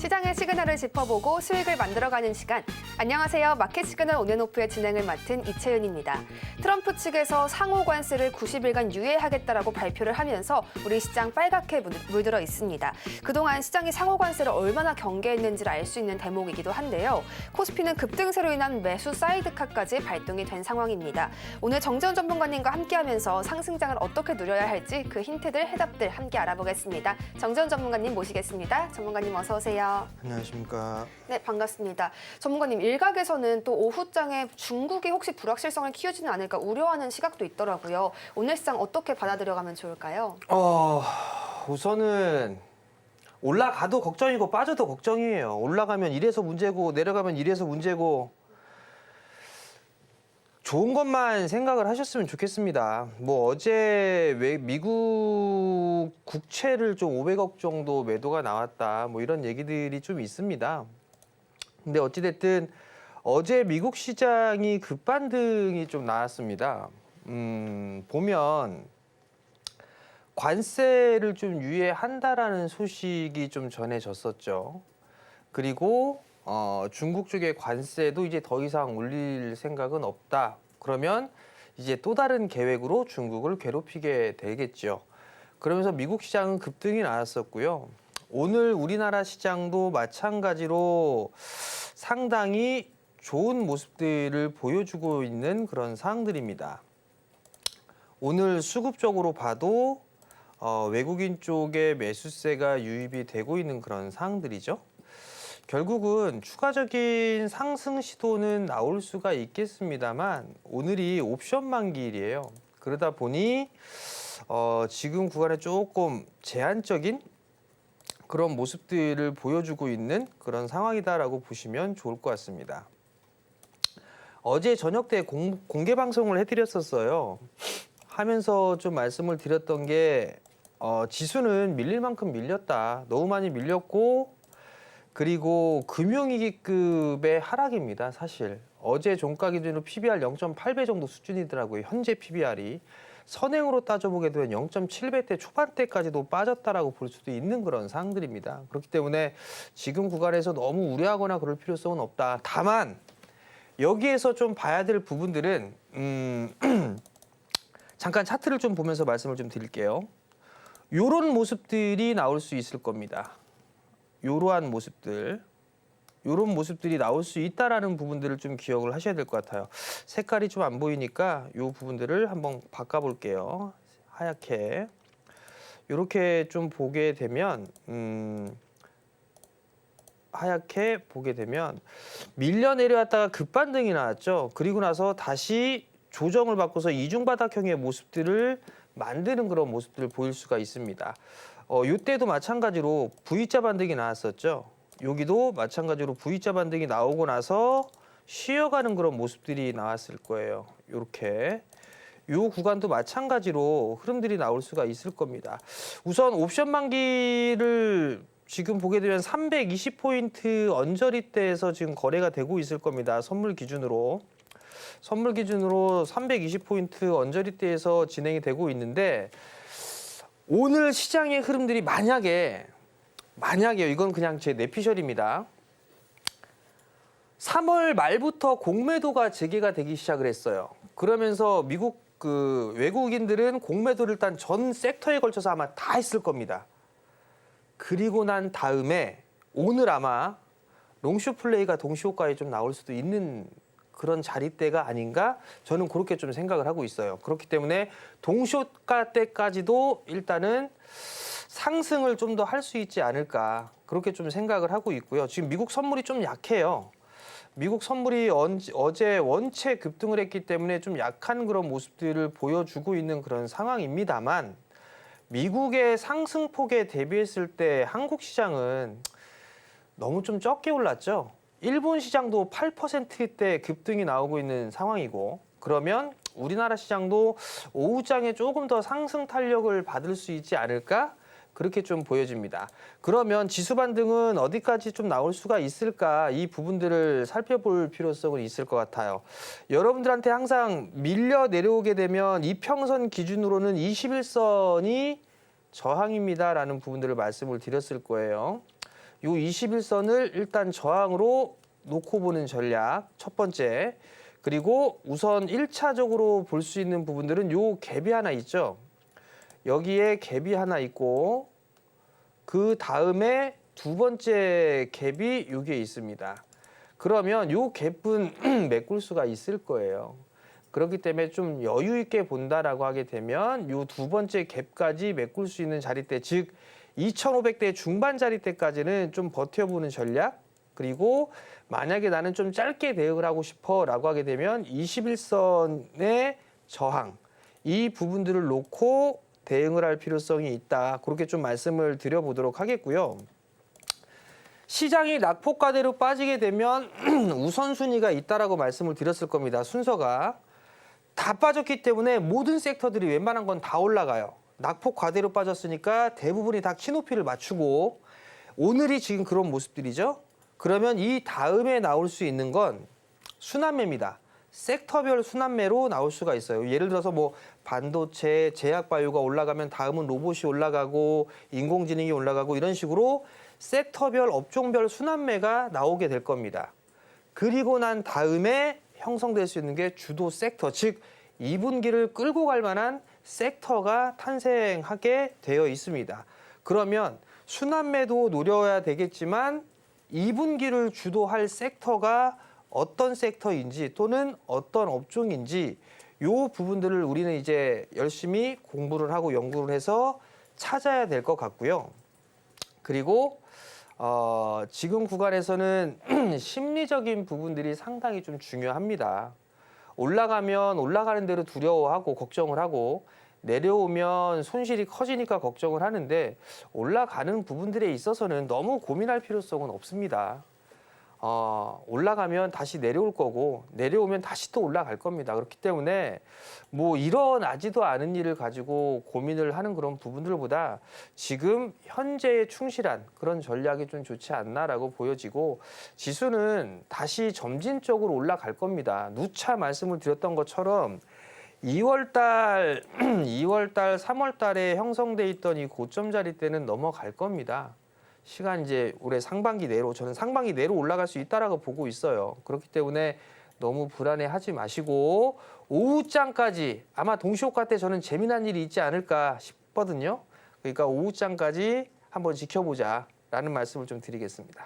시장의 시그널을 짚어보고 수익을 만들어가는 시간. 안녕하세요. 마켓 시그널 온앤오프의 진행을 맡은 이채윤입니다. 트럼프 측에서 상호 관세를 90일간 유예하겠다라고 발표를 하면서 우리 시장 빨갛게 물들어 있습니다. 그동안 시장이 상호 관세를 얼마나 경계했는지를 알 수 있는 대목이기도 한데요. 코스피는 급등세로 인한 매수 사이드카까지 발동이 된 상황입니다. 오늘 정재훈 전문가님과 함께하면서 상승장을 어떻게 누려야 할지 그 힌트들, 해답들 함께 알아보겠습니다. 정재훈 전문가님 모시겠습니다. 전문가님 어서 오세요. 안녕하십니까. 네, 반갑습니다. 전문가님, 일각에서는 또 오후장에 중국이 혹시 불확실성을 키우지는 않을까 우려하는 시각도 있더라고요. 오늘 시장 어떻게 받아들여가면 좋을까요? 우선은 올라가도 걱정이고 빠져도 걱정이에요. 올라가면 이래서 문제고 내려가면 이래서 문제고 좋은 것만 생각을 하셨으면 좋겠습니다. 뭐 어제 미국 국채를 좀 500억 정도 매도가 나왔다. 뭐 이런 얘기들이 좀 있습니다. 근데 어찌됐든 어제 미국 시장이 급반등이 좀 나왔습니다. 보면 관세를 좀 유예한다라는 소식이 좀 전해졌었죠. 그리고 중국 쪽의 관세도 이제 더 이상 올릴 생각은 없다. 그러면 이제 또 다른 계획으로 중국을 괴롭히게 되겠죠. 그러면서 미국 시장은 급등이 나왔었고요. 오늘 우리나라 시장도 마찬가지로 상당히 좋은 모습들을 보여주고 있는 그런 상황들입니다. 오늘 수급적으로 봐도 외국인 쪽에 매수세가 유입이 되고 있는 그런 상황들이죠. 결국은 추가적인 상승 시도는 나올 수가 있겠습니다만 오늘이 옵션 만기일이에요. 그러다 보니 지금 구간에 조금 제한적인 그런 모습들을 보여주고 있는 그런 상황이다라고 보시면 좋을 것 같습니다. 어제 저녁 때 공개 방송을 해드렸었어요. 하면서 좀 말씀을 드렸던 게 지수는 밀릴 만큼 밀렸다. 너무 많이 밀렸고 그리고 금융위기급의 하락입니다. 사실 어제 종가 기준으로 PBR 0.8배 정도 수준이더라고요. 현재 PBR이 선행으로 따져보게 되면 0.7배대 초반대까지도 빠졌다라고 볼 수도 있는 그런 상황들입니다. 그렇기 때문에 지금 구간에서 너무 우려하거나 그럴 필요성은 없다. 다만 여기에서 좀 봐야 될 부분들은 잠깐 차트를 좀 보면서 말씀을 좀 드릴게요. 요런 모습들이 나올 수 있을 겁니다. 요러한 모습들, 요런 모습들이 나올 수 있다라는 부분들을 좀 기억을 하셔야 될 것 같아요. 색깔이 좀 안 보이니까 요 부분들을 한번 바꿔볼게요. 하얗게. 요렇게 좀 보게 되면 하얗게 보게 되면 밀려 내려왔다가 급반등이 나왔죠. 그리고 나서 다시 조정을 받고서 이중바닥형의 모습들을 만드는 그런 모습들을 보일 수가 있습니다. 이때도 마찬가지로 V자 반등이 나왔었죠. 여기도 마찬가지로 V자 반등이 나오고 나서 쉬어가는 그런 모습들이 나왔을 거예요. 이렇게. 요 구간도 마찬가지로 흐름들이 나올 수가 있을 겁니다. 우선 옵션 만기를 지금 보게 되면 320포인트 언저리대에서 지금 거래가 되고 있을 겁니다. 선물 기준으로 320포인트 언저리대에서 진행이 되고 있는데 오늘 시장의 흐름들이 만약에 이건 그냥 제 내피셜입니다. 3월 말부터 공매도가 재개가 되기 시작을 했어요. 그러면서 미국 외국인들은 공매도를 일단 전 섹터에 걸쳐서 아마 다 했을 겁니다. 그리고 난 다음에 오늘 아마 롱숏 플레이가 동시효과에 좀 나올 수도 있는 그런 자리대가 아닌가 저는 그렇게 좀 생각을 하고 있어요. 그렇기 때문에 동시효과 때까지도 일단은 상승을 좀 더 할 수 있지 않을까 그렇게 좀 생각을 하고 있고요. 지금 미국 선물이 좀 약해요. 미국 선물이 어제 원체 급등을 했기 때문에 좀 약한 그런 모습들을 보여주고 있는 그런 상황입니다만 미국의 상승폭에 대비했을 때 한국 시장은 너무 좀 적게 올랐죠. 일본 시장도 8%대 급등이 나오고 있는 상황이고 그러면 우리나라 시장도 오후장에 조금 더 상승 탄력을 받을 수 있지 않을까? 그렇게 좀 보여집니다. 그러면 지수 반등은 어디까지 좀 나올 수가 있을까? 이 부분들을 살펴볼 필요성은 있을 것 같아요. 여러분들한테 항상 밀려 내려오게 되면 이평선 기준으로는 21선이 저항입니다라는 부분들을 말씀을 드렸을 거예요. 요 21선을 일단 저항으로 놓고 보는 전략 첫 번째. 그리고 우선 1차적으로 볼 수 있는 부분들은 요 갭이 하나 있죠. 여기에 갭이 하나 있고 그 다음에 두 번째 갭이 여기에 있습니다. 그러면 요 갭은 메꿀 수가 있을 거예요. 그렇기 때문에 좀 여유 있게 본다라고 하게 되면 요 두 번째 갭까지 메꿀 수 있는 자리대, 즉 2,500대 중반 자리대까지는 좀 버텨보는 전략. 그리고 만약에 나는 좀 짧게 대응을 하고 싶어라고 하게 되면 21선의 저항, 이 부분들을 놓고 대응을 할 필요성이 있다. 그렇게 좀 말씀을 드려보도록 하겠고요. 시장이 낙폭과대로 빠지게 되면 우선순위가 있다라고 말씀을 드렸을 겁니다. 순서가 다 빠졌기 때문에 모든 섹터들이 웬만한 건 다 올라가요. 낙폭과대로 빠졌으니까 대부분이 다 키높이를 맞추고 오늘이 지금 그런 모습들이죠. 그러면 이 다음에 나올 수 있는 건 순환매입니다. 섹터별 순환매로 나올 수가 있어요. 예를 들어서 뭐 반도체, 제약바이오가 올라가면 다음은 로봇이 올라가고 인공지능이 올라가고 이런 식으로 섹터별, 업종별 순환매가 나오게 될 겁니다. 그리고 난 다음에 형성될 수 있는 게 주도 섹터, 즉 2분기를 끌고 갈 만한 섹터가 탄생하게 되어 있습니다. 그러면 순환매도 노려야 되겠지만 2분기를 주도할 섹터가 어떤 섹터인지 또는 어떤 업종인지 이 부분들을 우리는 이제 열심히 공부를 하고 연구를 해서 찾아야 될 것 같고요. 그리고 지금 구간에서는 심리적인 부분들이 상당히 좀 중요합니다. 올라가면 올라가는 대로 두려워하고 걱정을 하고 내려오면 손실이 커지니까 걱정을 하는데 올라가는 부분들에 있어서는 너무 고민할 필요성은 없습니다. 올라가면 다시 내려올 거고 내려오면 다시 또 올라갈 겁니다. 그렇기 때문에 뭐 일어나지도 않은 일을 가지고 고민을 하는 그런 부분들보다 지금 현재에 충실한 그런 전략이 좀 좋지 않나라고 보여지고 지수는 다시 점진적으로 올라갈 겁니다. 누차 말씀을 드렸던 것처럼 2월달, 3월달에 형성돼 있던 이 고점 자리대는 넘어갈 겁니다. 시간 이제 올해 상반기 내로 저는 상반기 내로 올라갈 수 있다라고 보고 있어요. 그렇기 때문에 너무 불안해하지 마시고 오후장까지 아마 동시효과 때 저는 재미난 일이 있지 않을까 싶거든요. 그러니까 오후장까지 한번 지켜보자라는 말씀을 좀 드리겠습니다.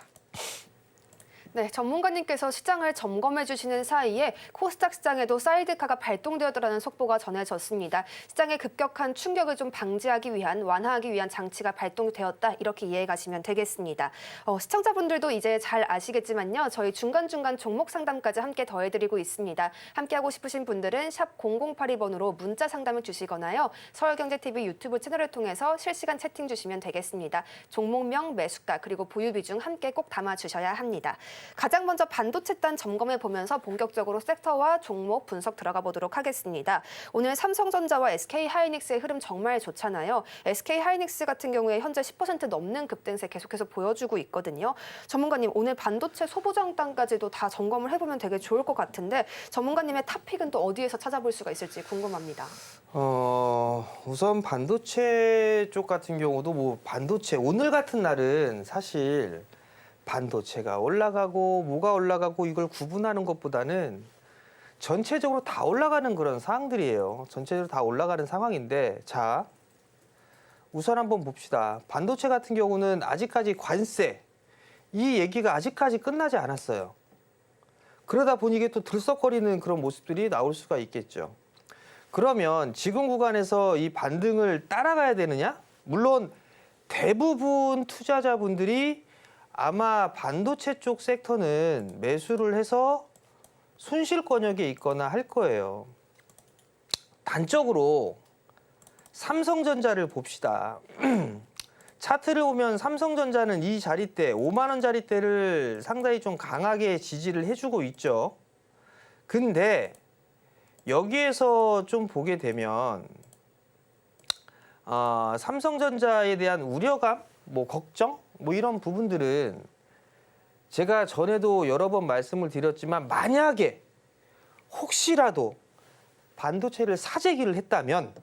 네, 전문가님께서 시장을 점검해 주시는 사이에 코스닥 시장에도 사이드카가 발동되었다는 속보가 전해졌습니다. 시장의 급격한 충격을 좀 방지하기 위한, 완화하기 위한 장치가 발동되었다. 이렇게 이해해 가시면 되겠습니다. 시청자분들도 이제 잘 아시겠지만요. 저희 중간중간 종목 상담까지 함께 더해드리고 있습니다. 함께하고 싶으신 분들은 샵 0082번으로 문자 상담을 주시거나요. 서울경제TV 유튜브 채널을 통해서 실시간 채팅 주시면 되겠습니다. 종목명, 매수가, 그리고 보유 비중 함께 꼭 담아주셔야 합니다. 가장 먼저 반도체단 점검해 보면서 본격적으로 섹터와 종목 분석 들어가 보도록 하겠습니다. 오늘 삼성전자와 SK하이닉스의 흐름 정말 좋잖아요. SK하이닉스 같은 경우에 현재 10% 넘는 급등세 계속해서 보여주고 있거든요. 전문가님, 오늘 반도체 소부장단까지도 다 점검을 해보면 되게 좋을 것 같은데 전문가님의 탑픽은 또 어디에서 찾아볼 수가 있을지 궁금합니다. 우선 반도체 쪽 같은 경우도 뭐 반도체 오늘 같은 날은 사실 반도체가 올라가고 뭐가 올라가고 이걸 구분하는 것보다는 전체적으로 다 올라가는 그런 상황들이에요. 전체적으로 다 올라가는 상황인데 자 우선 한번 봅시다. 반도체 같은 경우는 아직까지 관세 이 얘기가 아직까지 끝나지 않았어요. 그러다 보니 이게 또 들썩거리는 그런 모습들이 나올 수가 있겠죠. 그러면 지금 구간에서 이 반등을 따라가야 되느냐? 물론 대부분 투자자분들이 아마 반도체 쪽 섹터는 매수를 해서 손실권역에 있거나 할 거예요. 단적으로 삼성전자를 봅시다. 차트를 보면 삼성전자는 이 자리대, 5만 원 자리대를 상당히 좀 강하게 지지를 해주고 있죠. 근데 여기에서 좀 보게 되면 삼성전자에 대한 우려감, 뭐 걱정, 뭐 이런 부분들은 제가 전에도 여러 번 말씀을 드렸지만 만약에 혹시라도 반도체를 사재기를 했다면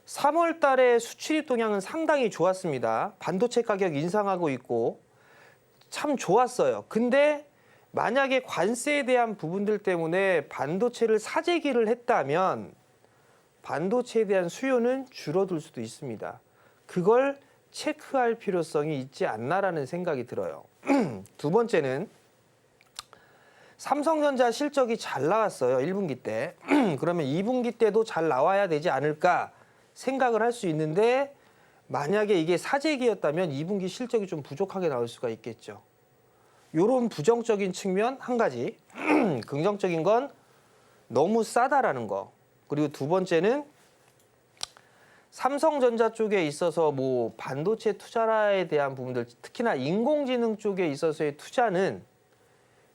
3월 달에 수출입 동향은 상당히 좋았습니다. 반도체 가격 인상하고 있고 참 좋았어요. 근데 만약에 관세에 대한 부분들 때문에 반도체를 사재기를 했다면 반도체에 대한 수요는 줄어들 수도 있습니다. 그걸 체크할 필요성이 있지 않나라는 생각이 들어요. 두 번째는 삼성전자 실적이 잘 나왔어요. 1분기 때. 그러면 2분기 때도 잘 나와야 되지 않을까 생각을 할 수 있는데 만약에 이게 사재기였다면 2분기 실적이 좀 부족하게 나올 수가 있겠죠. 이런 부정적인 측면 한 가지. 긍정적인 건 너무 싸다라는 거. 그리고 두 번째는 삼성전자 쪽에 있어서 뭐 반도체 투자에 대한 부분들, 특히나 인공지능 쪽에 있어서의 투자는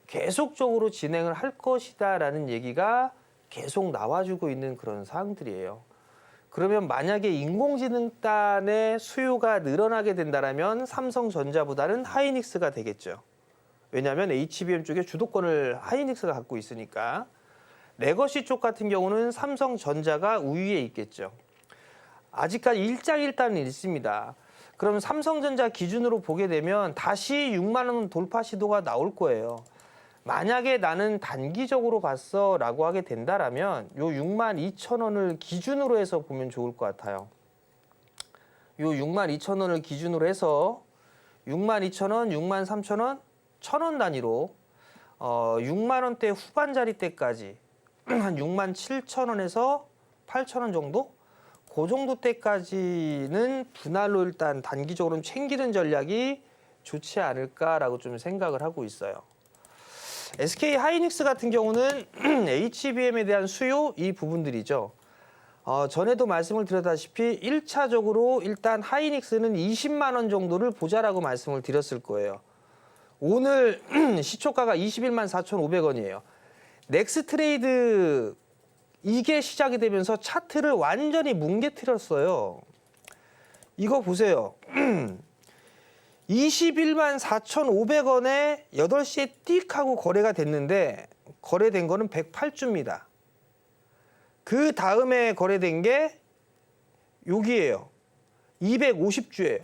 계속적으로 진행을 할 것이다라는 얘기가 계속 나와주고 있는 그런 사항들이에요. 그러면 만약에 인공지능 단의 수요가 늘어나게 된다면 삼성전자보다는 하이닉스가 되겠죠. 왜냐하면 HBM 쪽에 주도권을 하이닉스가 갖고 있으니까. 레거시 쪽 같은 경우는 삼성전자가 우위에 있겠죠. 아직까지 일장일단은 있습니다. 그럼 삼성전자 기준으로 보게 되면 다시 6만 원 돌파 시도가 나올 거예요. 만약에 나는 단기적으로 봤어 라고 하게 된다라면 요 6만 2천 원을 기준으로 해서 보면 좋을 것 같아요. 요 6만 2천 원을 기준으로 해서 6만 2천 원, 6만 3천 원, 1,000원 단위로 6만 원대 후반자리 때까지 한 6만 7천 원에서 8천 원 정도? 그 정도 때까지는 분할로 일단 단기적으로 챙기는 전략이 좋지 않을까라고 좀 생각을 하고 있어요. SK 하이닉스 같은 경우는 HBM에 대한 수요 이 부분들이죠. 전에도 말씀을 드렸다시피 1차적으로 일단 하이닉스는 20만 원 정도를 보자라고 말씀을 드렸을 거예요. 오늘 시초가가 21만 4,500원이에요. 넥스트레이드 이게 시작이 되면서 차트를 완전히 뭉개뜨렸어요. 이거 보세요. 21만 4,500원에 8시에 띡 하고 거래가 됐는데 거래된 거는 108주입니다. 그 다음에 거래된 게 여기예요. 250주예요.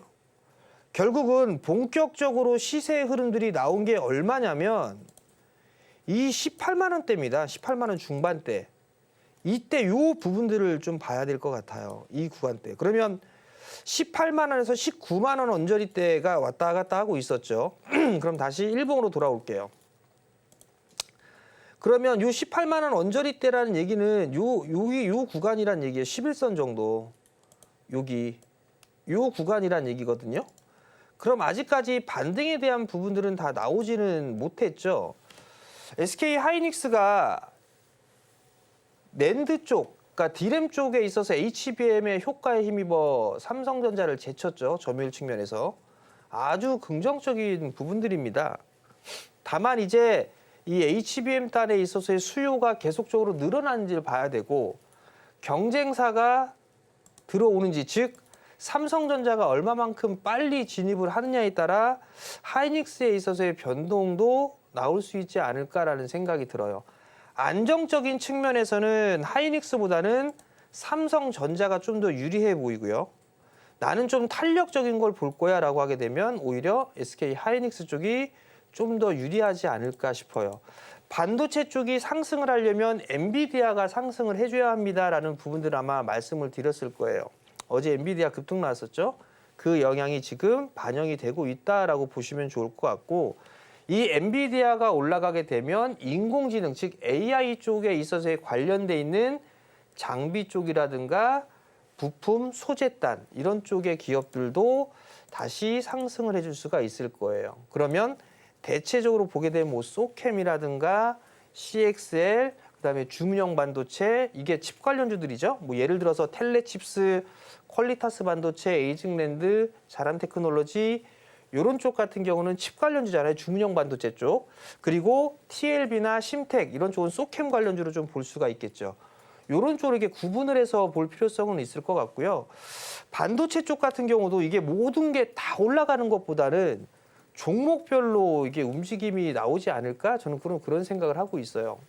결국은 본격적으로 시세 흐름들이 나온 게 얼마냐면 이 18만 원대입니다. 18만 원 중반대. 이때 요 부분들을 좀 봐야 될 것 같아요. 이 구간대. 그러면 18만 원에서 19만 원 언저리대가 왔다 갔다 하고 있었죠. 그럼 다시 일봉으로 돌아올게요. 그러면 요 18만 원 언저리대라는 얘기는 요 구간이란 얘기예요. 11선 정도. 여기 요 구간이란 얘기거든요. 그럼 아직까지 반등에 대한 부분들은 다 나오지는 못했죠. SK 하이닉스가 낸드 쪽, 그러니까 D램 쪽에 있어서 HBM의 효과에 힘입어 삼성전자를 제쳤죠. 점유율 측면에서. 아주 긍정적인 부분들입니다. 다만 이제 이 HBM 단에 있어서의 수요가 계속적으로 늘어나는지를 봐야 되고 경쟁사가 들어오는지, 즉 삼성전자가 얼마만큼 빨리 진입을 하느냐에 따라 하이닉스에 있어서의 변동도 나올 수 있지 않을까라는 생각이 들어요. 안정적인 측면에서는 하이닉스보다는 삼성전자가 좀 더 유리해 보이고요. 나는 좀 탄력적인 걸 볼 거야 라고 하게 되면 오히려 SK 하이닉스 쪽이 좀 더 유리하지 않을까 싶어요. 반도체 쪽이 상승을 하려면 엔비디아가 상승을 해줘야 합니다라는 부분들 아마 말씀을 드렸을 거예요. 어제 엔비디아 급등 나왔었죠. 그 영향이 지금 반영이 되고 있다라고 보시면 좋을 것 같고, 이 엔비디아가 올라가게 되면 인공지능, 즉 AI 쪽에 있어서 관련돼 있는 장비 쪽이라든가 부품, 소재단 이런 쪽의 기업들도 다시 상승을 해줄 수가 있을 거예요. 그러면 대체적으로 보게 되면 뭐 소캠이라든가 CXL, 그다음에 주문형 반도체, 이게 칩 관련주들이죠. 뭐 예를 들어서 텔레칩스, 퀄리타스 반도체, 에이징랜드, 자람테크놀로지 이런 쪽 같은 경우는 칩 관련주잖아요. 주문형 반도체 쪽. 그리고 TLB나 심텍 이런 쪽은 소캠 관련주로 좀 볼 수가 있겠죠. 이런 쪽으로 이렇게 구분을 해서 볼 필요성은 있을 것 같고요. 반도체 쪽 같은 경우도 이게 모든 게 다 올라가는 것보다는 종목별로 이게 움직임이 나오지 않을까? 저는 그런 생각을 하고 있어요.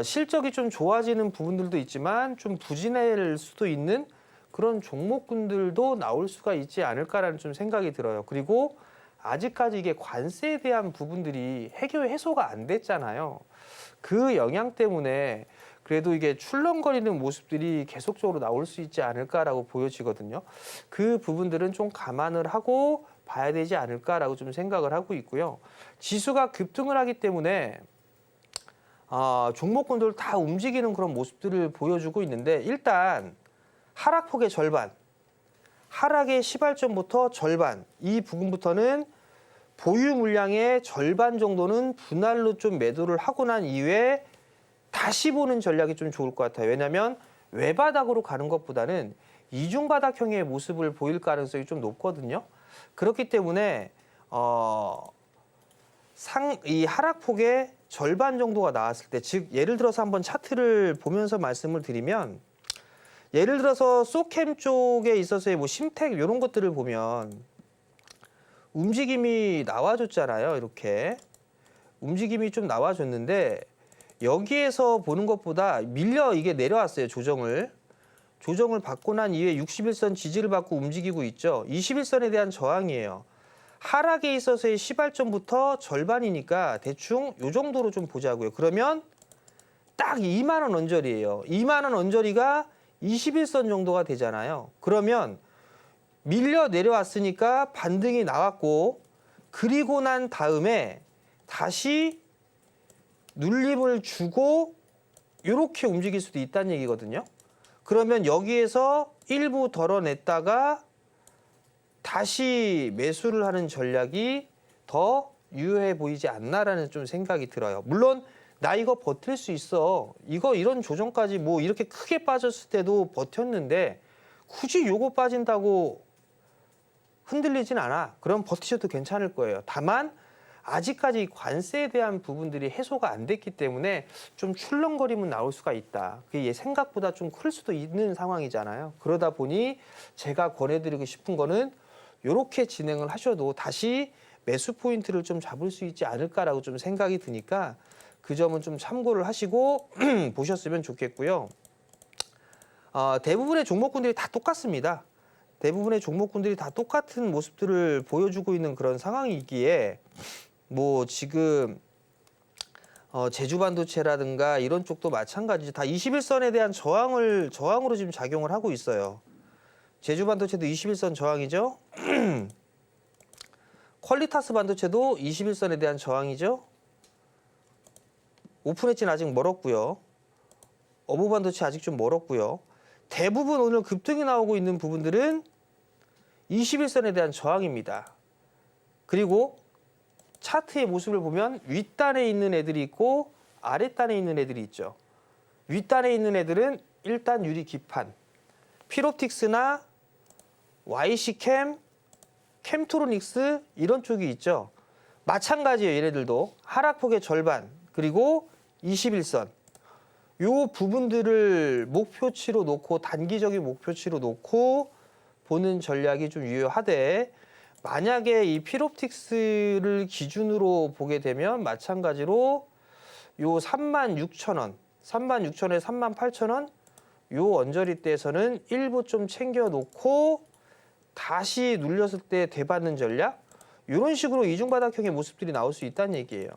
실적이 좀 좋아지는 부분들도 있지만 좀 부진할 수도 있는 그런 종목군들도 나올 수가 있지 않을까라는 좀 생각이 들어요. 그리고 아직까지 이게 관세에 대한 부분들이 해소가 안 됐잖아요. 그 영향 때문에 그래도 이게 출렁거리는 모습들이 계속적으로 나올 수 있지 않을까라고 보여지거든요. 그 부분들은 좀 감안을 하고 봐야 되지 않을까라고 좀 생각을 하고 있고요. 지수가 급등을 하기 때문에 종목군들 다 움직이는 그런 모습들을 보여주고 있는데 일단 하락폭의 절반, 하락의 시발점부터 절반, 이 부분부터는 보유 물량의 절반 정도는 분할로 좀 매도를 하고 난 이후에 다시 보는 전략이 좀 좋을 것 같아요. 왜냐하면 외바닥으로 가는 것보다는 이중바닥형의 모습을 보일 가능성이 좀 높거든요. 그렇기 때문에 이 하락폭의 절반 정도가 나왔을 때, 즉 예를 들어서 한번 차트를 보면서 말씀을 드리면, 예를 들어서 소캠 쪽에 있어서의 뭐 심택 이런 것들을 보면 움직임이 나와줬잖아요. 이렇게 움직임이 좀 나와줬는데 여기에서 보는 것보다 이게 내려왔어요. 조정을 받고 난 이후에 61선 지지를 받고 움직이고 있죠. 21선에 대한 저항이에요. 하락에 있어서의 시발점부터 절반이니까 대충 이 정도로 좀 보자고요. 그러면 딱 2만 원 언저리예요. 2만 원 언저리가 21선 정도가 되잖아요. 그러면 밀려 내려왔으니까 반등이 나왔고, 그리고 난 다음에 다시 눌림을 주고 이렇게 움직일 수도 있다는 얘기거든요. 그러면 여기에서 일부 덜어냈다가 다시 매수를 하는 전략이 더 유효해 보이지 않나라는 좀 생각이 들어요. 물론 나 이거 버틸 수 있어. 이런 조정까지 뭐 이렇게 크게 빠졌을 때도 버텼는데 굳이 요거 빠진다고 흔들리진 않아. 그럼 버티셔도 괜찮을 거예요. 다만 아직까지 관세에 대한 부분들이 해소가 안 됐기 때문에 좀 출렁거림은 나올 수가 있다. 그게 생각보다 좀 클 수도 있는 상황이잖아요. 그러다 보니 제가 권해드리고 싶은 거는 이렇게 진행을 하셔도 다시 매수 포인트를 좀 잡을 수 있지 않을까라고 좀 생각이 드니까 그 점은 좀 참고를 하시고 보셨으면 좋겠고요. 대부분의 종목군들이 다 똑같습니다. 대부분의 종목군들이 다 똑같은 모습들을 보여주고 있는 그런 상황이기에 뭐 지금 제주반도체라든가 이런 쪽도 마찬가지죠. 다 21선에 대한 저항으로 지금 작용을 하고 있어요. 제주반도체도 21선 저항이죠. 퀄리타스 반도체도 21선에 대한 저항이죠. 오픈엣지는 아직 멀었고요. 어부 반도체 아직 좀 멀었고요. 대부분 오늘 급등이 나오고 있는 부분들은 21선에 대한 저항입니다. 그리고 차트의 모습을 보면 윗단에 있는 애들이 있고 아랫단에 있는 애들이 있죠. 윗단에 있는 애들은 일단 유리 기판, 필옵틱스나 YC캠, 캠트로닉스 이런 쪽이 있죠. 마찬가지예요. 얘네들도 하락폭의 절반, 그리고 21선. 요 부분들을 목표치로 놓고, 단기적인 목표치로 놓고 보는 전략이 좀 유효하되, 만약에 이 필옵틱스를 기준으로 보게 되면 마찬가지로 요 36,000원, 36,000원에 38,000원 요 언저리대에서는 일부 좀 챙겨 놓고 다시 눌렸을 때 되받는 전략, 이런 식으로 이중바닥형의 모습들이 나올 수 있다는 얘기예요.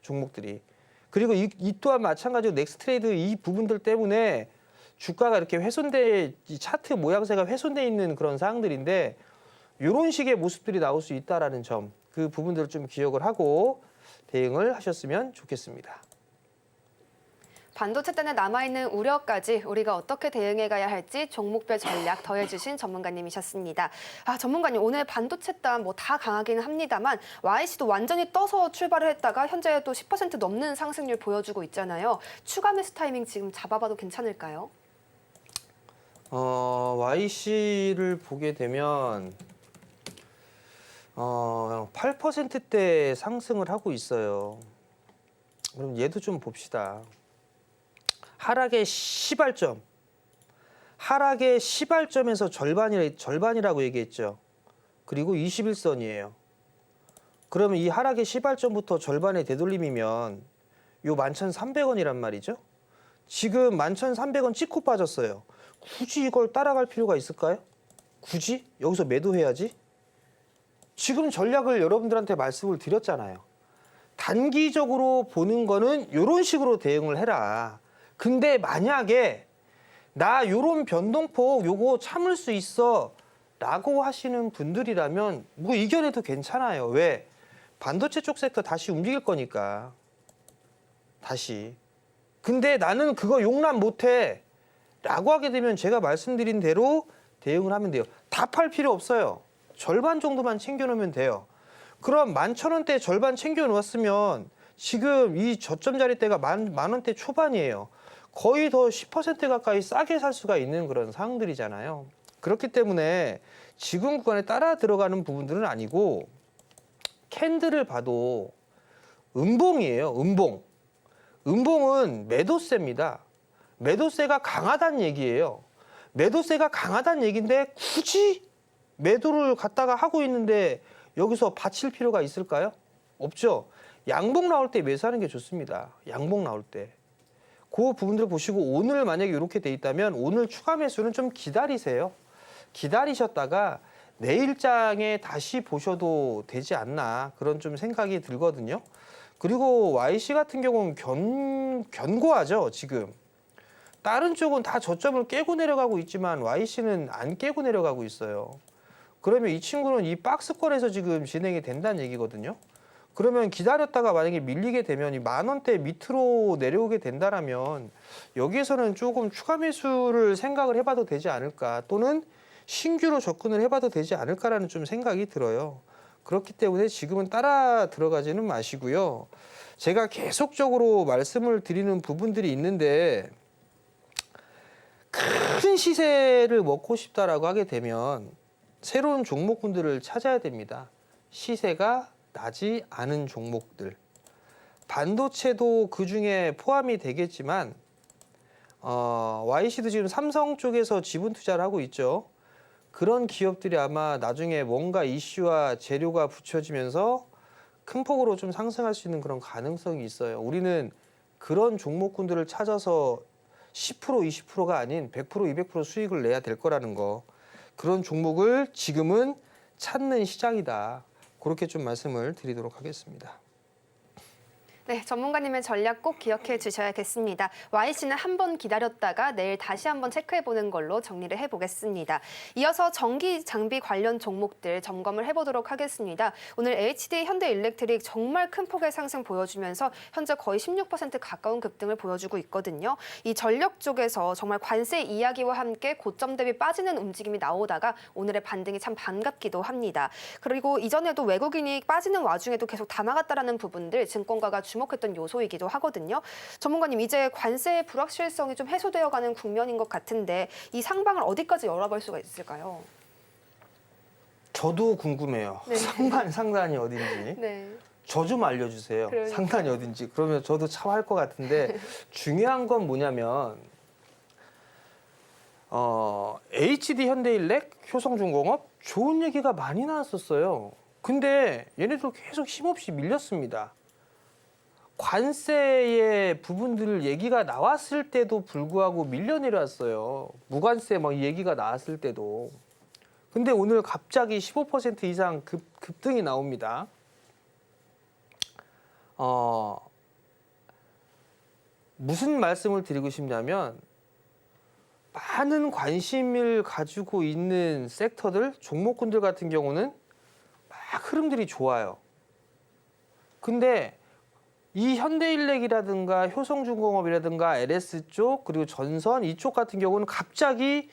종목들이. 그리고 이 또한 마찬가지로 넥스트레이드 이 부분들 때문에 주가가 이렇게 이 차트 모양새가 훼손돼 있는 그런 사항들인데, 이런 식의 모습들이 나올 수 있다라는 점, 그 부분들을 좀 기억을 하고 대응을 하셨으면 좋겠습니다. 반도체단에 남아있는 우려까지 우리가 어떻게 대응해가야 할지 종목별 전략 더해주신 전문가님이셨습니다. 전문가님, 오늘 반도체단 뭐 다 강하기는 합니다만 YC도 완전히 떠서 출발을 했다가 현재 또 10% 넘는 상승률 보여주고 있잖아요. 추가 매수 타이밍 지금 잡아봐도 괜찮을까요? YC를 보게 되면 8%대 상승을 하고 있어요. 그럼 얘도 좀 봅시다. 하락의 시발점에서 절반이라고 얘기했죠. 그리고 21선이에요. 그러면 이 하락의 시발점부터 절반의 되돌림이면 요 11,300원이란 말이죠. 지금 11,300원 찍고 빠졌어요. 굳이 이걸 따라갈 필요가 있을까요? 굳이? 여기서 매도해야지? 지금 전략을 여러분들한테 말씀을 드렸잖아요. 단기적으로 보는 거는 이런 식으로 대응을 해라. 근데 만약에 나 요런 변동폭 요거 참을 수 있어 라고 하시는 분들이라면 뭐 이겨내도 괜찮아요. 왜? 반도체 쪽 섹터 다시 움직일 거니까. 다시. 근데 나는 그거 용납 못해 라고 하게 되면 제가 말씀드린 대로 대응을 하면 돼요. 다 팔 필요 없어요. 절반 정도만 챙겨놓으면 돼요. 그럼 11,000원대 절반 챙겨놓았으면 지금 이 저점 자리대가 만 원대 초반이에요. 거의 더 10% 가까이 싸게 살 수가 있는 그런 상황들이잖아요. 그렇기 때문에 지금 구간에 따라 들어가는 부분들은 아니고 캔들을 봐도 음봉이에요. 음봉. 음봉은 매도세입니다. 매도세가 강하다는 얘기예요. 매도세가 강하다는 얘기인데 굳이 매도를 갖다가 하고 있는데 여기서 받칠 필요가 있을까요? 없죠. 양봉 나올 때 매수하는 게 좋습니다. 양봉 나올 때. 그 부분들을 보시고 오늘 만약에 이렇게 돼 있다면 오늘 추가 매수는 좀 기다리세요. 기다리셨다가 내일장에 다시 보셔도 되지 않나 그런 좀 생각이 들거든요. 그리고 YC 같은 경우는 견고하죠, 지금. 다른 쪽은 다 저점을 깨고 내려가고 있지만 YC는 안 깨고 내려가고 있어요. 그러면 이 친구는 이 박스권에서 지금 진행이 된다는 얘기거든요. 그러면 기다렸다가 만약에 밀리게 되면 이 10,000원대 밑으로 내려오게 된다라면 여기에서는 조금 추가 매수를 생각을 해봐도 되지 않을까, 또는 신규로 접근을 해봐도 되지 않을까라는 좀 생각이 들어요. 그렇기 때문에 지금은 따라 들어가지는 마시고요. 제가 계속적으로 말씀을 드리는 부분들이 있는데 큰 시세를 먹고 싶다라고 하게 되면 새로운 종목군들을 찾아야 됩니다. 시세가 나지 않은 종목들. 반도체도 그 중에 포함이 되겠지만 YC도 지금 삼성 쪽에서 지분 투자를 하고 있죠. 그런 기업들이 아마 나중에 뭔가 이슈와 재료가 붙여지면서 큰 폭으로 좀 상승할 수 있는 그런 가능성이 있어요. 우리는 그런 종목군들을 찾아서 10% 20%가 아닌 100% 200% 수익을 내야 될 거라는 거. 그런 종목을 지금은 찾는 시장이다. 그렇게 좀 말씀을 드리도록 하겠습니다. 네, 전문가님의 전략 꼭 기억해 주셔야겠습니다. YC는 한 번 기다렸다가 내일 다시 한번 체크해보는 걸로 정리를 해보겠습니다. 이어서 전기 장비 관련 종목들 점검을 해보도록 하겠습니다. 오늘 HD 현대일렉트릭 정말 큰 폭의 상승 보여주면서 현재 거의 16% 가까운 급등을 보여주고 있거든요. 이 전력 쪽에서 정말 관세 이야기와 함께 고점 대비 빠지는 움직임이 나오다가 오늘의 반등이 참 반갑기도 합니다. 그리고 이전에도 외국인이 빠지는 와중에도 계속 담아갔다라는 부분들 증권가가 주목했던 요소이기도 하거든요. 전문가님, 이제 관세의 불확실성이 좀 해소되어가는 국면인 것 같은데 이 상방을 어디까지 열어볼 수가 있을까요? 저도 궁금해요. 네. 상단이 어딘지. 네. 저 좀 알려주세요. 그러니까요. 상단이 어딘지. 그러면 저도 참 할 것 같은데 중요한 건 뭐냐면 HD 현대일렉, 효성중공업 좋은 얘기가 많이 나왔었어요. 근데 얘네들 계속 힘없이 밀렸습니다. 관세의 부분들 얘기가 나왔을 때도 불구하고 밀려 내려왔어요. 무관세 막 얘기가 나왔을 때도. 근데 오늘 갑자기 15% 이상 급등이 나옵니다. 무슨 말씀을 드리고 싶냐면 많은 관심을 가지고 있는 섹터들, 종목군들 같은 경우는 막 흐름들이 좋아요. 근데 이 현대일렉이라든가 효성중공업이라든가 LS 쪽 그리고 전선 이쪽 같은 경우는 갑자기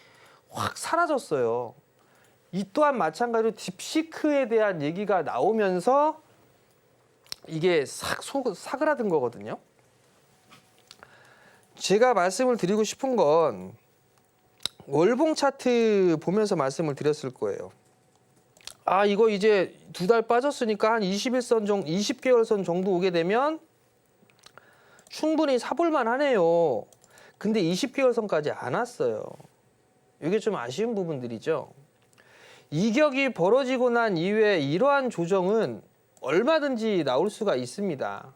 확 사라졌어요. 이 또한 마찬가지로 딥시크에 대한 얘기가 나오면서 이게 싹 사그라든 거거든요. 제가 말씀을 드리고 싶은 건 월봉 차트 보면서 말씀을 드렸을 거예요. 아, 이거 이제 2달 빠졌으니까 한 21선 정도, 20개월 선 정도 오게 되면 충분히 사볼만 하네요. 근데 20개월 선까지 안 왔어요. 이게 좀 아쉬운 부분들이죠. 이격이 벌어지고 난 이후에 이러한 조정은 얼마든지 나올 수가 있습니다.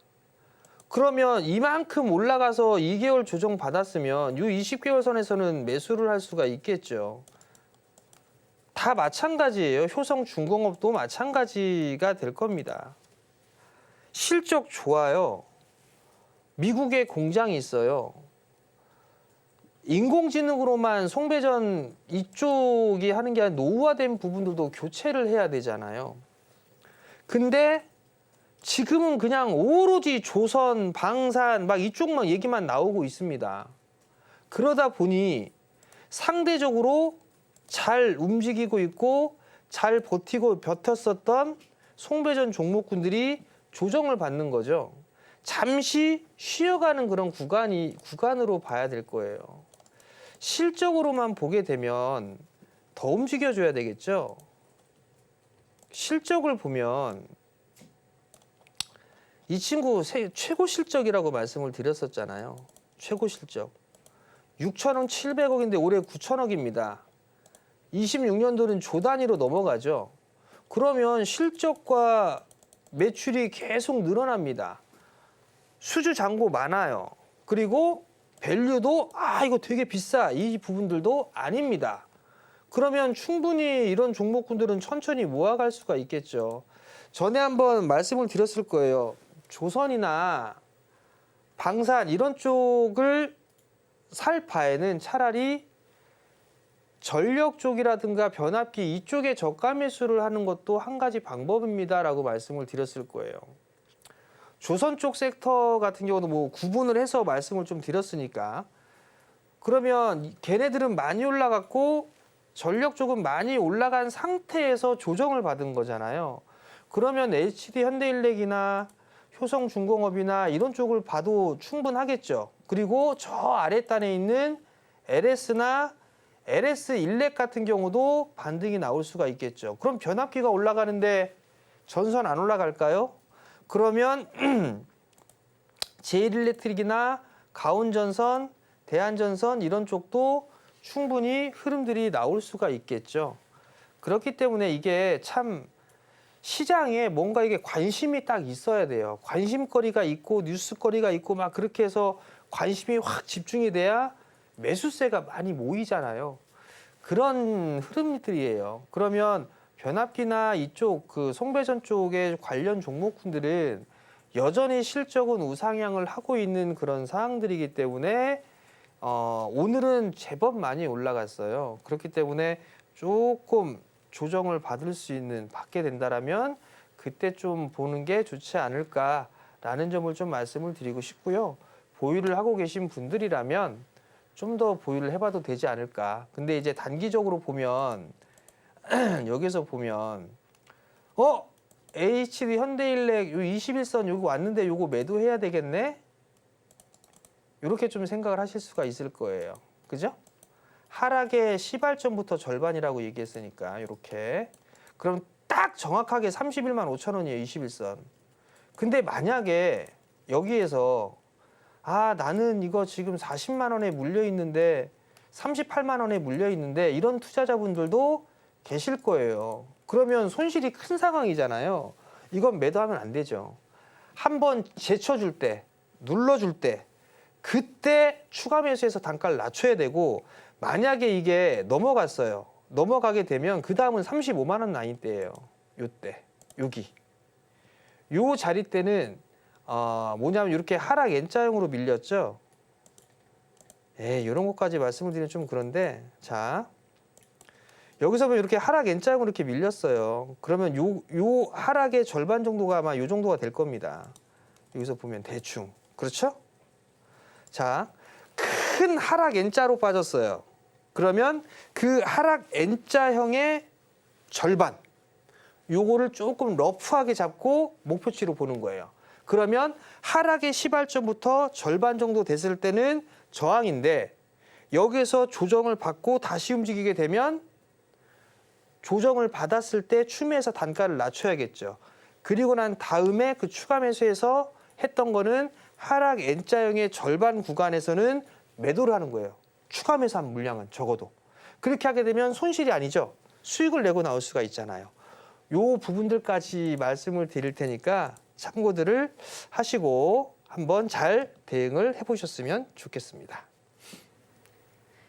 그러면 이만큼 올라가서 2개월 조정 받았으면 이 20개월 선에서는 매수를 할 수가 있겠죠. 다 마찬가지예요. 효성중공업도 마찬가지가 될 겁니다. 실적 좋아요. 미국에 공장이 있어요. 인공지능으로만 송배전 이쪽이 하는 게 아니라 노후화된 부분들도 교체를 해야 되잖아요. 근데 지금은 그냥 오로지 조선, 방산 막 이쪽만 얘기만 나오고 있습니다. 그러다 보니 상대적으로 잘 움직이고 있고 잘 버텼었던 송배전 종목군들이 조정을 받는 거죠. 잠시 쉬어가는 그런 구간으로 봐야 될 거예요. 실적으로만 보게 되면 더 움직여줘야 되겠죠. 실적을 보면 이 친구 최고 실적이라고 말씀을 드렸었잖아요. 최고 실적. 6천억 700억인데 올해 9천억입니다. 26년도는 조 단위로 넘어가죠. 그러면 실적과 매출이 계속 늘어납니다. 수주 잔고 많아요. 그리고 밸류도 이거 되게 비싸 이 부분들도 아닙니다. 그러면 충분히 이런 종목군들은 천천히 모아갈 수가 있겠죠. 전에 한번 말씀을 드렸을 거예요. 조선이나 방산 이런 쪽을 살 바에는 차라리 전력 쪽이라든가 변압기 이쪽에 저가 매수를 하는 것도 한 가지 방법입니다라고 말씀을 드렸을 거예요. 조선 쪽 섹터 같은 경우도 뭐 구분을 해서 말씀을 좀 드렸으니까 그러면 걔네들은 많이 올라갔고 전력 쪽은 많이 올라간 상태에서 조정을 받은 거잖아요. 그러면 HD 현대일렉이나 효성중공업이나 이런 쪽을 봐도 충분하겠죠. 그리고 저 아랫단에 있는 LS나 LS일렉 같은 경우도 반등이 나올 수가 있겠죠. 그럼 변압기가 올라가는데 전선 안 올라갈까요? 그러면 제일일렉트릭이나 가온전선, 대한전선 이런 쪽도 충분히 흐름들이 나올 수가 있겠죠. 그렇기 때문에 이게 참 시장에 뭔가 이게 관심이 딱 있어야 돼요. 관심거리가 있고 뉴스거리가 있고 막 그렇게 해서 관심이 확 집중이 돼야 매수세가 많이 모이잖아요. 그런 흐름들이에요. 그러면 변압기나 이쪽 그 송배전 쪽의 관련 종목군들은 여전히 실적은 우상향을 하고 있는 그런 상황들이기 때문에 오늘은 제법 많이 올라갔어요. 그렇기 때문에 조금 조정을 받게 된다라면 그때 좀 보는 게 좋지 않을까라는 점을 좀 말씀을 드리고 싶고요. 보유를 하고 계신 분들이라면 좀 더 보유를 해봐도 되지 않을까. 근데 이제 단기적으로 보면 여기서 보면 HD 현대일렉 요 21선 여기 왔는데 요거 매도해야 되겠네? 이렇게 좀 생각을 하실 수가 있을 거예요. 그죠? 하락의 시발점부터 절반이라고 얘기했으니까 이렇게. 그럼 딱 정확하게 31만 5천 원이에요. 21선. 근데 만약에 여기에서 나는 이거 지금 40만 원에 물려 있는데 38만 원에 물려 있는데 이런 투자자분들도 계실 거예요. 그러면 손실이 큰 상황이잖아요. 이건 매도하면 안 되죠. 한번 제쳐줄 때, 눌러줄 때 그때 추가 매수해서 단가를 낮춰야 되고 만약에 이게 넘어갔어요. 넘어가게 되면 그 다음은 35만 원 라인대예요. 요때, 여기. 요 자리 때는 뭐냐면 이렇게 하락 N자형으로 밀렸죠. 이런 것까지 말씀을 드리면 좀 그런데 자 여기서 보면 이렇게 하락 N자형으로 이렇게 밀렸어요. 그러면 요 하락의 절반 정도가 아마 요 정도가 될 겁니다. 여기서 보면 대충 그렇죠? 자, 큰 하락 N자로 빠졌어요. 그러면 그 하락 N자형의 절반 요거를 조금 러프하게 잡고 목표치로 보는 거예요. 그러면 하락의 시발점부터 절반 정도 됐을 때는 저항인데 여기서 조정을 받고 다시 움직이게 되면 조정을 받았을 때 추매해서 단가를 낮춰야겠죠. 그리고 난 다음에 그 추가 매수해서 했던 거는 하락 N자형의 절반 구간에서는 매도를 하는 거예요. 추가 매수한 물량은 적어도. 그렇게 하게 되면 손실이 아니죠. 수익을 내고 나올 수가 있잖아요. 요 부분들까지 말씀을 드릴 테니까 참고들을 하시고 한번 잘 대응을 해보셨으면 좋겠습니다.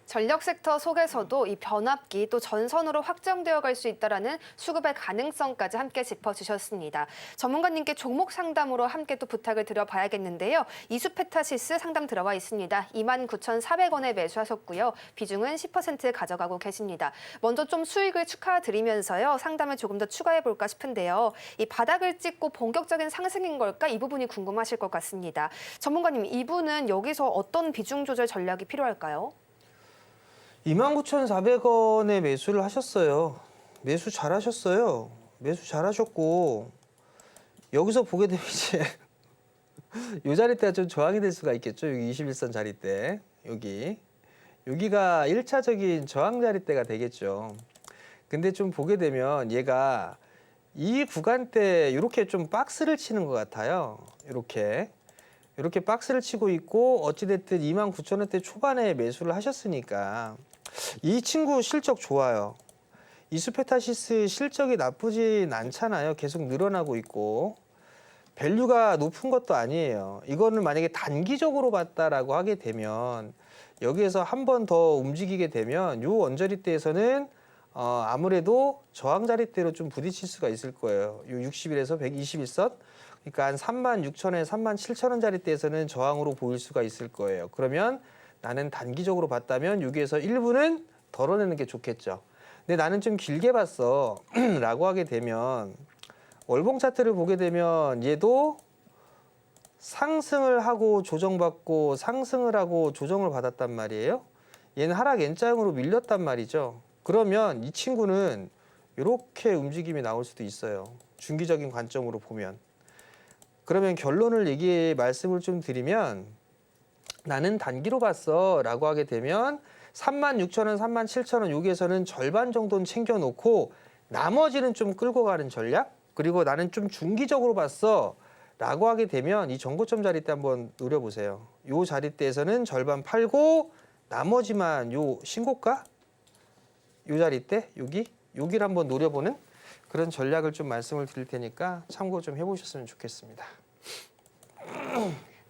전력 섹터 속에서도 이 변압기 또 전선으로 확장되어 갈 수 있다라는 수급의 가능성까지 함께 짚어주셨습니다. 전문가님께 종목 상담으로 함께 또 부탁을 드려봐야겠는데요. 이수페타시스 상담 들어와 있습니다. 29,400원에 매수하셨고요. 비중은 10% 가져가고 계십니다. 먼저 좀 수익을 축하드리면서요. 상담을 조금 더 추가해볼까 싶은데요. 이 바닥을 찍고 본격적인 상승인 걸까? 이 부분이 궁금하실 것 같습니다. 전문가님, 이분은 여기서 어떤 비중 조절 전략이 필요할까요? 29,400원에 매수를 하셨어요. 매수 잘하셨어요. 매수 잘하셨고 여기서 보게 되면 이제 이 자리대가 좀 저항이 될 수가 있겠죠. 여기 21선 자리대. 여기가 1차적인 저항 자리대가 되겠죠. 근데 좀 보게 되면 얘가 이 구간대 이렇게 좀 박스를 치는 것 같아요. 이렇게 박스를 치고 있고 어찌됐든 29,000원대 초반에 매수를 하셨으니까 이 친구 실적 좋아요. 이수페타시스 실적이 나쁘진 않잖아요. 계속 늘어나고 있고 밸류가 높은 것도 아니에요. 이거는 만약에 단기적으로 봤다라고 하게 되면 여기에서 한 번 더 움직이게 되면 요 원저리대에서는 아무래도 저항 자리대로 좀 부딪힐 수가 있을 거예요. 요 60일에서 121선 그러니까 한 36,000원, 37,000원 자리대에서는 저항으로 보일 수가 있을 거예요. 그러면 나는 단기적으로 봤다면 여기에서 일부는 덜어내는 게 좋겠죠. 근데 나는 좀 길게 봤어 라고 하게 되면 월봉 차트를 보게 되면 얘도 상승을 하고 조정받고 상승을 하고 조정을 받았단 말이에요. 얘는 하락 N자형으로 밀렸단 말이죠. 그러면 이 친구는 이렇게 움직임이 나올 수도 있어요. 중기적인 관점으로 보면. 그러면 결론을 말씀을 좀 드리면 나는 단기로 봤어 라고 하게 되면 36,000원, 37,000원 여기에서는 절반 정도는 챙겨놓고 나머지는 좀 끌고 가는 전략 그리고 나는 좀 중기적으로 봤어 라고 하게 되면 이 정고점 자리대 한번 노려보세요. 요 자리대에서는 절반 팔고 나머지만 요 신고가 요 자리대 여기를 한번 노려보는 그런 전략을 좀 말씀을 드릴 테니까 참고 좀 해보셨으면 좋겠습니다.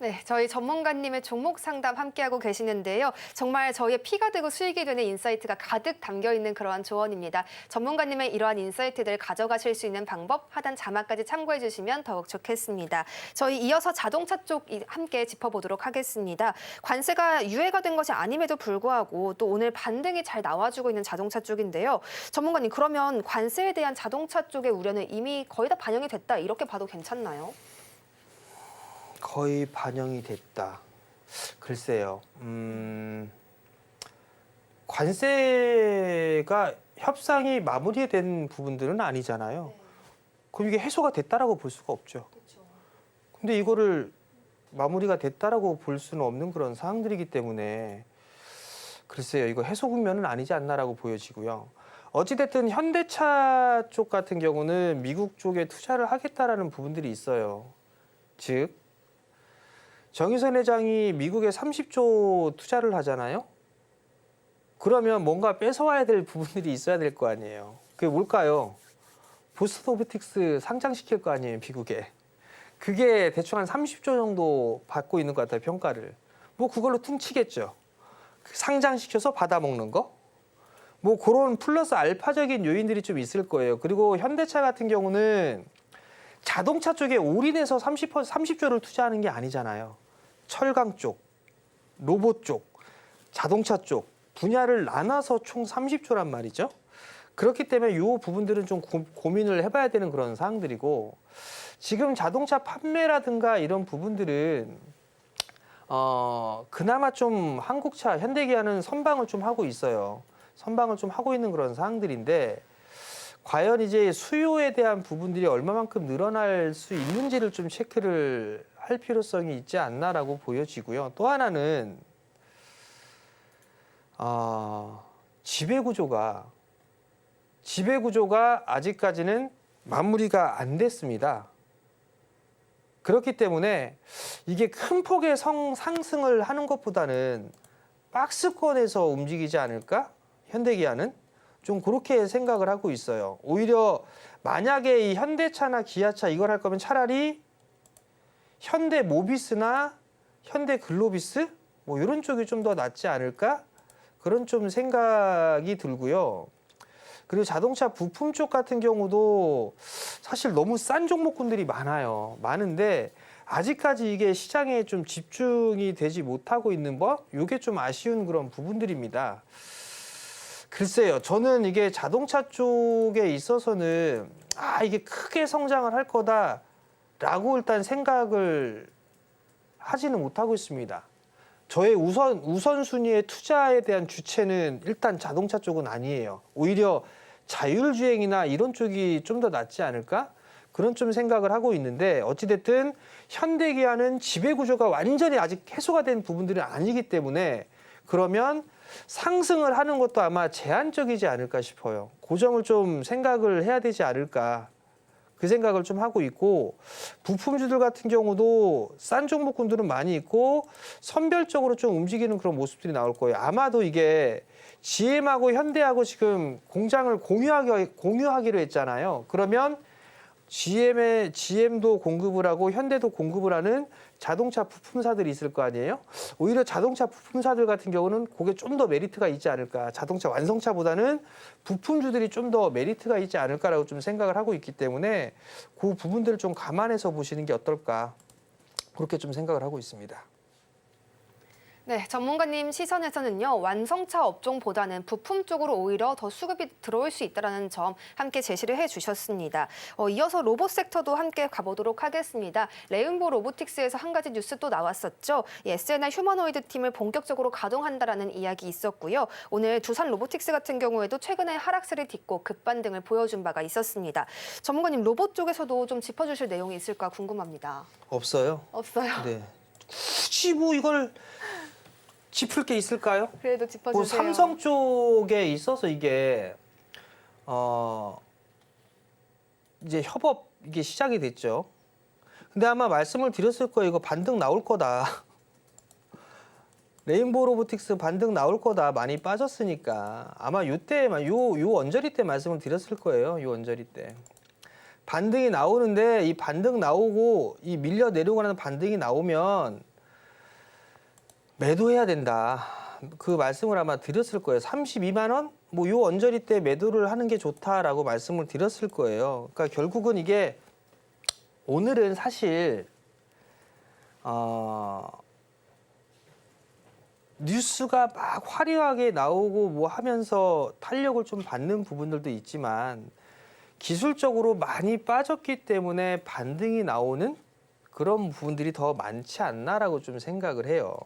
네, 저희 전문가님의 종목 상담 함께하고 계시는데요. 정말 저희의 피가 되고 수익이 되는 인사이트가 가득 담겨있는 그러한 조언입니다. 전문가님의 이러한 인사이트들 가져가실 수 있는 방법 하단 자막까지 참고해 주시면 더욱 좋겠습니다. 저희 이어서 자동차 쪽 함께 짚어보도록 하겠습니다. 관세가 유예가 된 것이 아님에도 불구하고 또 오늘 반등이 잘 나와주고 있는 자동차 쪽인데요. 전문가님, 그러면 관세에 대한 자동차 쪽의 우려는 이미 거의 다 반영이 됐다 이렇게 봐도 괜찮나요? 거의 반영이 됐다. 글쎄요. 관세가 협상이 마무리된 부분들은 아니잖아요. 그럼 이게 해소가 됐다라고 볼 수가 없죠. 근데 이거를 마무리가 됐다라고 볼 수는 없는 그런 사항들이기 때문에 글쎄요. 이거 해소 국면은 아니지 않나라고 보여지고요. 어찌됐든 현대차 쪽 같은 경우는 미국 쪽에 투자를 하겠다라는 부분들이 있어요. 즉 정의선 회장이 미국에 30조 투자를 하잖아요. 그러면 뭔가 뺏어와야 될 부분들이 있어야 될 거 아니에요. 그게 뭘까요? 보스턴 오브틱스 상장시킬 거 아니에요, 미국에. 그게 대충 한 30조 정도 받고 있는 것 같아요, 평가를. 뭐 그걸로 퉁치겠죠. 상장시켜서 받아먹는 거. 뭐 그런 플러스 알파적인 요인들이 좀 있을 거예요. 그리고 현대차 같은 경우는 자동차 쪽에 올인해서 30조를 투자하는 게 아니잖아요. 철강 쪽, 로봇 쪽, 자동차 쪽 분야를 나눠서 총 30조란 말이죠. 그렇기 때문에 이 부분들은 좀 고민을 해봐야 되는 그런 사항들이고 지금 자동차 판매라든가 이런 부분들은 그나마 좀 한국차, 현대기아는 선방을 좀 하고 있어요. 선방을 좀 하고 있는 그런 사항들인데 과연 이제 수요에 대한 부분들이 얼마만큼 늘어날 수 있는지를 좀 체크를 할 필요성이 있지 않나라고 보여지고요. 또 하나는 지배구조가 아직까지는 마무리가 안 됐습니다. 그렇기 때문에 이게 큰 폭의 상승을 하는 것보다는 박스권에서 움직이지 않을까? 현대기아는 좀 그렇게 생각을 하고 있어요. 오히려 만약에 이 현대차나 기아차 이걸 할 거면 차라리 현대모비스나 현대글로비스 뭐 이런 쪽이 좀 더 낫지 않을까? 그런 좀 생각이 들고요. 그리고 자동차 부품 쪽 같은 경우도 사실 너무 싼 종목군들이 많아요. 많은데 아직까지 이게 시장에 좀 집중이 되지 못하고 있는 법, 이게 좀 아쉬운 그런 부분들입니다. 글쎄요, 저는 이게 자동차 쪽에 있어서는 이게 크게 성장을 할 거다라고 일단 생각을 하지는 못하고 있습니다. 저의 우선순위의 투자에 대한 주체는 일단 자동차 쪽은 아니에요. 오히려 자율주행이나 이런 쪽이 좀 더 낫지 않을까? 그런 좀 생각을 하고 있는데 어찌됐든 현대기아는 지배구조가 완전히 아직 해소가 된 부분들은 아니기 때문에 그러면 상승을 하는 것도 아마 제한적이지 않을까 싶어요. 그 점을 좀 생각을 해야 되지 않을까. 그 생각을 좀 하고 있고 부품주들 같은 경우도 싼 종목군들은 많이 있고 선별적으로 좀 움직이는 그런 모습들이 나올 거예요. 아마도 이게 GM하고 현대하고 지금 공장을 공유하기로 했잖아요. 그러면 GM도 공급을 하고 현대도 공급을 하는 자동차 부품사들이 있을 거 아니에요? 오히려 자동차 부품사들 같은 경우는 그게 좀 더 메리트가 있지 않을까. 자동차 완성차보다는 부품주들이 좀 더 메리트가 있지 않을까라고 좀 생각을 하고 있기 때문에 그 부분들을 좀 감안해서 보시는 게 어떨까. 그렇게 좀 생각을 하고 있습니다. 네, 전문가님 시선에서는요, 완성차 업종보다는 부품 쪽으로 오히려 더 수급이 들어올 수 있다는 점 함께 제시를 해주셨습니다. 이어서 로봇 섹터도 함께 가보도록 하겠습니다. 레인보우 로보틱스에서 한 가지 뉴스 또 나왔었죠. SNR 휴머노이드 팀을 본격적으로 가동한다라는 이야기 있었고요. 오늘 두산 로보틱스 같은 경우에도 최근에 하락세를 딛고 급반등을 보여준 바가 있었습니다. 전문가님, 로봇 쪽에서도 좀 짚어주실 내용이 있을까 궁금합니다. 없어요? 없어요. 네. 굳이 뭐 이걸 짚을 게 있을까요? 그래도 짚어주세요. 뭐 삼성 쪽에 있어서 이게 이제 협업 이게 시작이 됐죠. 근데 아마 말씀을 드렸을 거예요. 이거 반등 나올 거다. 레인보우 로보틱스 반등 나올 거다. 많이 빠졌으니까 아마 요때만 요 언저리 때 말씀을 드렸을 거예요. 요 언저리 때. 반등이 나오는데 이 반등 나오고 이 밀려 내려가는 반등이 나오면 매도해야 된다. 그 말씀을 아마 드렸을 거예요. 32만 원? 뭐 요 언저리 때 매도를 하는 게 좋다라고 말씀을 드렸을 거예요. 그러니까 결국은 이게 오늘은 사실 뉴스가 막 화려하게 나오고 뭐 하면서 탄력을 좀 받는 부분들도 있지만 기술적으로 많이 빠졌기 때문에 반등이 나오는 그런 부분들이 더 많지 않나라고 좀 생각을 해요.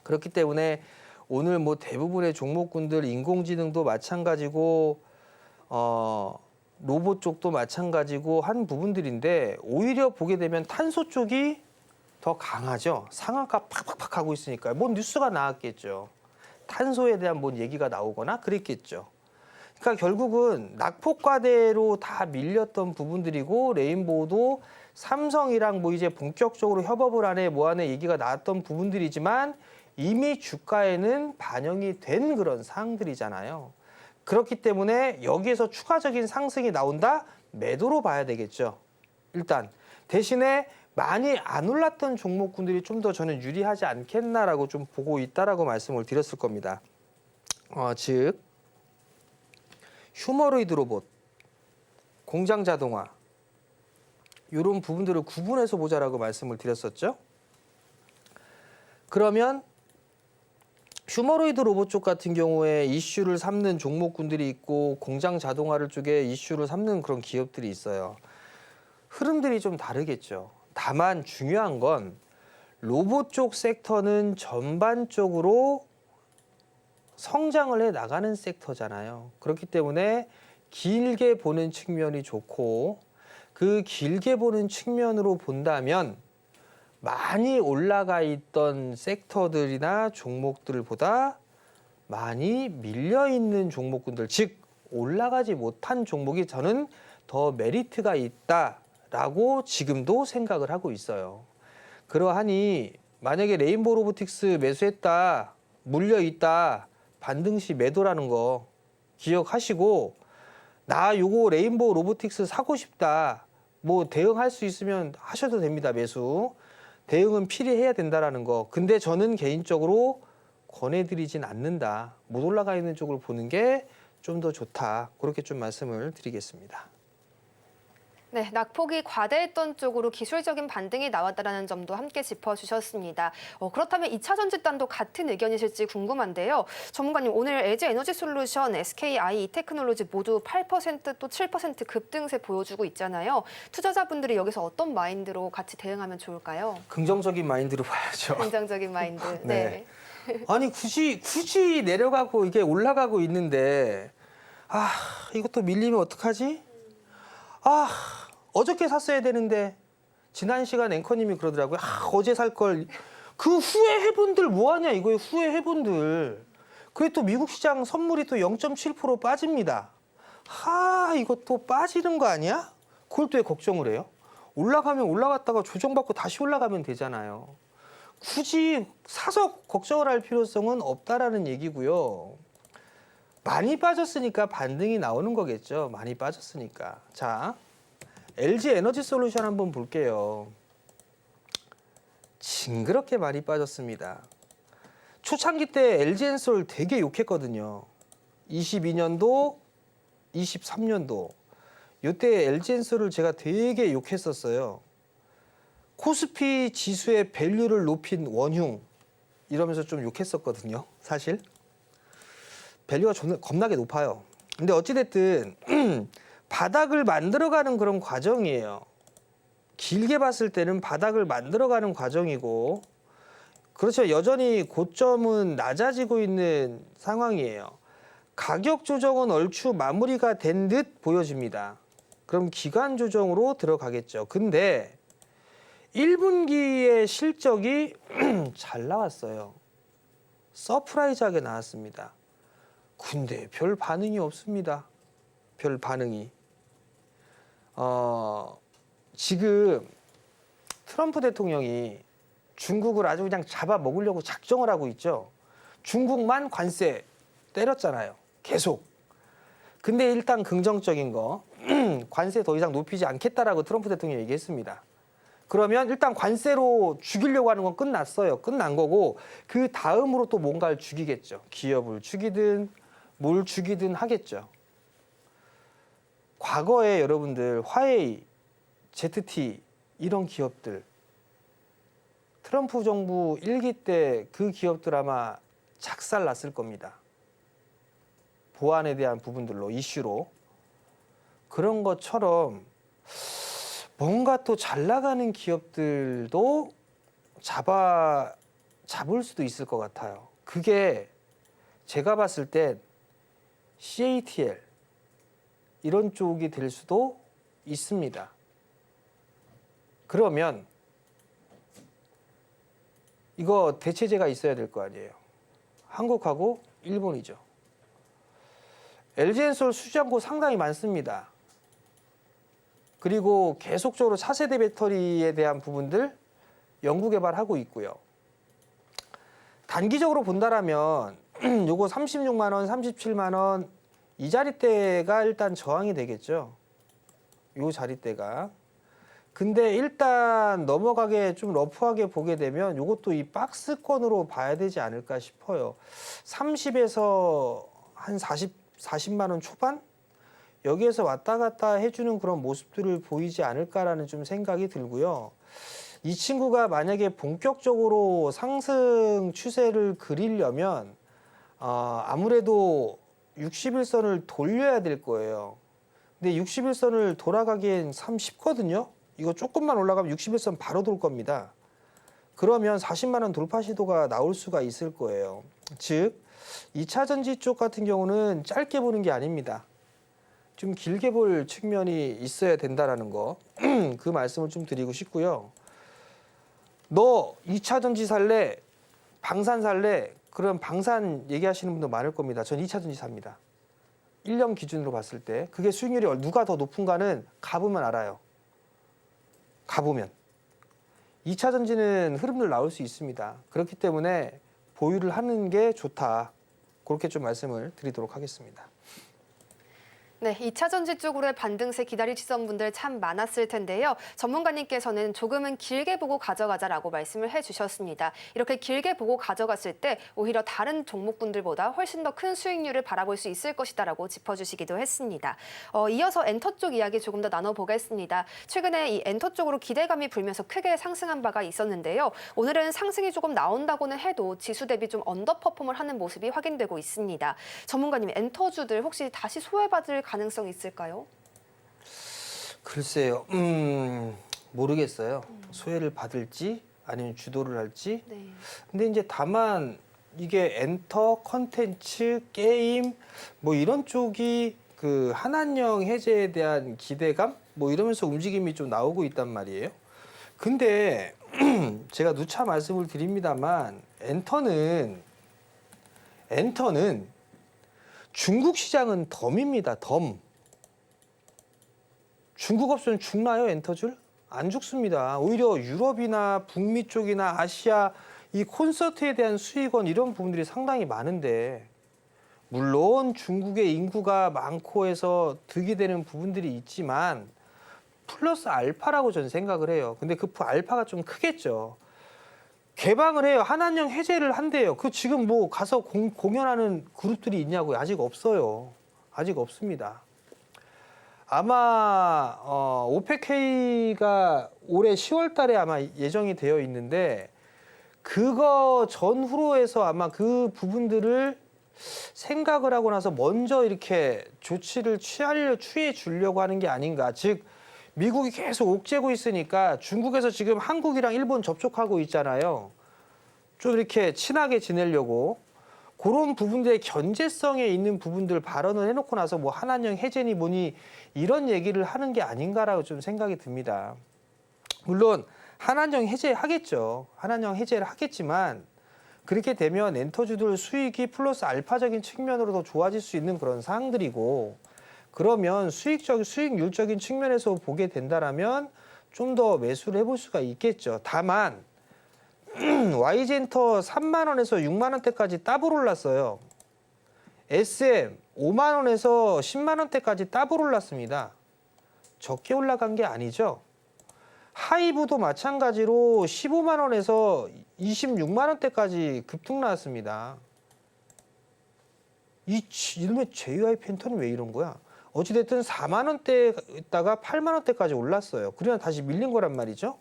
그렇기 때문에 오늘 뭐 대부분의 종목군들 인공지능도 마찬가지고 로봇 쪽도 마찬가지고 한 부분들인데 오히려 보게 되면 탄소 쪽이 더 강하죠. 상한가 팍팍팍 하고 있으니까 뭔 뉴스가 나왔겠죠. 탄소에 대한 뭔 얘기가 나오거나 그랬겠죠. 그러니까 결국은 낙폭과대로 다 밀렸던 부분들이고 레인보우도 삼성이랑 뭐 이제 본격적으로 협업을 하네 뭐 하네 얘기가 나왔던 부분들이지만 이미 주가에는 반영이 된 그런 사항들이잖아요. 그렇기 때문에 여기에서 추가적인 상승이 나온다? 매도로 봐야 되겠죠. 일단 대신에 많이 안 올랐던 종목군들이 좀 더 저는 유리하지 않겠나라고 좀 보고 있다라고 말씀을 드렸을 겁니다. 즉 휴머노이드 로봇, 공장 자동화 이런 부분들을 구분해서 보자라고 말씀을 드렸었죠. 그러면 휴머노이드 로봇 쪽 같은 경우에 이슈를 삼는 종목군들이 있고 공장 자동화를 쪽에 이슈를 삼는 그런 기업들이 있어요. 흐름들이 좀 다르겠죠. 다만 중요한 건 로봇 쪽 섹터는 전반적으로 성장을 해 나가는 섹터잖아요. 그렇기 때문에 길게 보는 측면이 좋고 그 길게 보는 측면으로 본다면 많이 올라가 있던 섹터들이나 종목들보다 많이 밀려 있는 종목군들, 즉 올라가지 못한 종목이 저는 더 메리트가 있다라고 지금도 생각을 하고 있어요. 그러하니 만약에 레인보우 로보틱스 매수했다, 물려 있다, 반등 시 매도라는 거 기억하시고 나 요거 레인보우 로보틱스 사고 싶다. 뭐 대응할 수 있으면 하셔도 됩니다. 매수. 대응은 필히 해야 된다라는 거. 근데 저는 개인적으로 권해드리진 않는다. 못 올라가 있는 쪽을 보는 게 좀 더 좋다. 그렇게 좀 말씀을 드리겠습니다. 네, 낙폭이 과대했던 쪽으로 기술적인 반등이 나왔다는 점도 함께 짚어주셨습니다. 그렇다면 2차 전지단도 같은 의견이실지 궁금한데요. 전문가님, 오늘 LG 에너지솔루션, SKI, 이테크놀로지 모두 8% 또 7% 급등세 보여주고 있잖아요. 투자자분들이 여기서 어떤 마인드로 같이 대응하면 좋을까요? 긍정적인 마인드로 봐야죠. 긍정적인 마인드. 네. 아니 굳이 내려가고 이게 올라가고 있는데 이것도 밀리면 어떡하지? 어저께 샀어야 되는데 지난 시간 앵커님이 그러더라고요. 어제 살 걸. 그 후회해본들 뭐하냐 이거예요. 후회해본들. 그게 또 미국 시장 선물이 또 0.7% 빠집니다. 이것도 빠지는 거 아니야? 그걸 또 왜 걱정을 해요? 올라가면 올라갔다가 조정받고 다시 올라가면 되잖아요. 굳이 사서 걱정을 할 필요성은 없다라는 얘기고요. 많이 빠졌으니까 반등이 나오는 거겠죠. 많이 빠졌으니까. 자, LG 에너지 솔루션 한번 볼게요. 징그럽게 많이 빠졌습니다. 초창기 때 LG엔솔 되게 욕했거든요. 22년도, 23년도. 이때 LG엔솔을 제가 되게 욕했었어요. 코스피 지수의 밸류를 높인 원흉 이러면서 좀 욕했었거든요. 사실. 밸류가 겁나게 높아요. 근데 어찌됐든 바닥을 만들어가는 그런 과정이에요. 길게 봤을 때는 바닥을 만들어가는 과정이고 그렇죠. 여전히 고점은 낮아지고 있는 상황이에요. 가격 조정은 얼추 마무리가 된 듯 보여집니다. 그럼 기간 조정으로 들어가겠죠. 근데 1분기의 실적이 잘 나왔어요. 서프라이즈하게 나왔습니다. 근데 별 반응이 없습니다. 별 반응이. 지금 트럼프 대통령이 중국을 아주 그냥 잡아먹으려고 작정을 하고 있죠. 중국만 관세 때렸잖아요. 계속. 근데 일단 긍정적인 거 관세 더 이상 높이지 않겠다라고 트럼프 대통령이 얘기했습니다. 그러면 일단 관세로 죽이려고 하는 건 끝났어요. 끝난 거고 그 다음으로 또 뭔가를 죽이겠죠. 기업을 죽이든 뭘 죽이든 하겠죠. 과거에 여러분들 화웨이, ZT 이런 기업들 트럼프 정부 1기 때 그 기업들 아마 작살 났을 겁니다. 보안에 대한 부분들로 이슈로 그런 것처럼 뭔가 또 잘 나가는 기업들도 잡을 수도 있을 것 같아요. 그게 제가 봤을 땐 CATL 이런 쪽이 될 수도 있습니다. 그러면 이거 대체제가 있어야 될 거 아니에요. 한국하고 일본이죠. LG엔솔 수주한고 상당히 많습니다. 그리고 계속적으로 차세대 배터리에 대한 부분들 연구 개발하고 있고요. 단기적으로 본다라면 요거 36만 원, 37만 원 이 자리대가 일단 저항이 되겠죠. 요 자리대가. 근데 일단 넘어가게 좀 러프하게 보게 되면 요것도 이 박스권으로 봐야 되지 않을까 싶어요. 30에서 한 40만 원 초반? 여기에서 왔다 갔다 해주는 그런 모습들을 보이지 않을까라는 좀 생각이 들고요. 이 친구가 만약에 본격적으로 상승 추세를 그리려면 아무래도 60일선을 돌려야 될 거예요. 근데 60일선을 돌아가기엔 참 쉽거든요. 이거 조금만 올라가면 60일선 바로 돌 겁니다. 그러면 40만 원 돌파 시도가 나올 수가 있을 거예요. 즉 2차 전지 쪽 같은 경우는 짧게 보는 게 아닙니다. 좀 길게 볼 측면이 있어야 된다라는 거, 그 말씀을 좀 드리고 싶고요. 너 2차 전지 살래? 방산 살래? 그럼 방산 얘기하시는 분도 많을 겁니다. 전 2차 전지 삽니다. 1년 기준으로 봤을 때 그게 수익률이 누가 더 높은가는 가보면 알아요. 가보면. 2차 전지는 흐름들 나올 수 있습니다. 그렇기 때문에 보유를 하는 게 좋다. 그렇게 좀 말씀을 드리도록 하겠습니다. 네, 2차 전지 쪽으로의 반등세 기다리시던 분들 참 많았을 텐데요. 전문가님께서는 조금은 길게 보고 가져가자라고 말씀을 해주셨습니다. 이렇게 길게 보고 가져갔을 때 오히려 다른 종목군들보다 훨씬 더 큰 수익률을 바라볼 수 있을 것이다라고 짚어주시기도 했습니다. 이어서 엔터 쪽 이야기 조금 더 나눠보겠습니다. 최근에 이 엔터 쪽으로 기대감이 불면서 크게 상승한 바가 있었는데요. 오늘은 상승이 조금 나온다고는 해도 지수 대비 좀 언더퍼폼을 하는 모습이 확인되고 있습니다. 전문가님, 엔터주들 혹시 다시 소외받을 가능성이 있을까요? 글쎄요, 모르겠어요. 소외를 받을지 아니면 주도를 할지. 네. 근데 이제 다만 이게 엔터, 컨텐츠, 게임 뭐 이런 쪽이 그 한한령 해제에 대한 기대감 뭐 이러면서 움직임이 좀 나오고 있단 말이에요. 근데 제가 누차 말씀을 드립니다만 엔터는 중국 시장은 덤입니다. 덤. 중국 없으면 죽나요, 엔터줄? 안 죽습니다. 오히려 유럽이나 북미 쪽이나 아시아 이 콘서트에 대한 수익원 이런 부분들이 상당히 많은데 물론 중국의 인구가 많고 해서 득이 되는 부분들이 있지만 플러스 알파라고 저는 생각을 해요. 근데 그 알파가 좀 크겠죠. 개방을 해요. 한한령 해제를 한대요. 그 지금 뭐 가서 공연하는 그룹들이 있냐고요? 아직 없어요. 아직 없습니다. 아마 오펙회의가 올해 10월 달에 아마 예정이 되어 있는데 그거 전후로 해서 아마 그 부분들을 생각을 하고 나서 먼저 이렇게 조치를 취해 주려고 하는 게 아닌가. 즉 미국이 계속 옥죄고 있으니까 중국에서 지금 한국이랑 일본 접촉하고 있잖아요. 좀 이렇게 친하게 지내려고 그런 부분들의 견제성에 있는 부분들 발언을 해놓고 나서 뭐 한한령 해제니 뭐니 이런 얘기를 하는 게 아닌가라고 좀 생각이 듭니다. 물론 한한령 해제하겠죠. 한한령 해제를 하겠지만 그렇게 되면 엔터주들 수익이 플러스 알파적인 측면으로 더 좋아질 수 있는 그런 사항들이고 그러면 수익률적인 측면에서 보게 된다라면 좀 더 매수를 해볼 수가 있겠죠. 다만 YG엔터 3만 원에서 6만 원대까지 더블 올랐어요. SM 5만 원에서 10만 원대까지 더블 올랐습니다. 적게 올라간 게 아니죠. 하이브도 마찬가지로 15만 원에서 26만 원대까지 급등 나왔습니다. 이놈의 JY 펜턴이 왜 이런 거야? 어찌됐든 4만 원대에다가 8만 원대까지 올랐어요. 그러나 다시 밀린 거란 말이죠.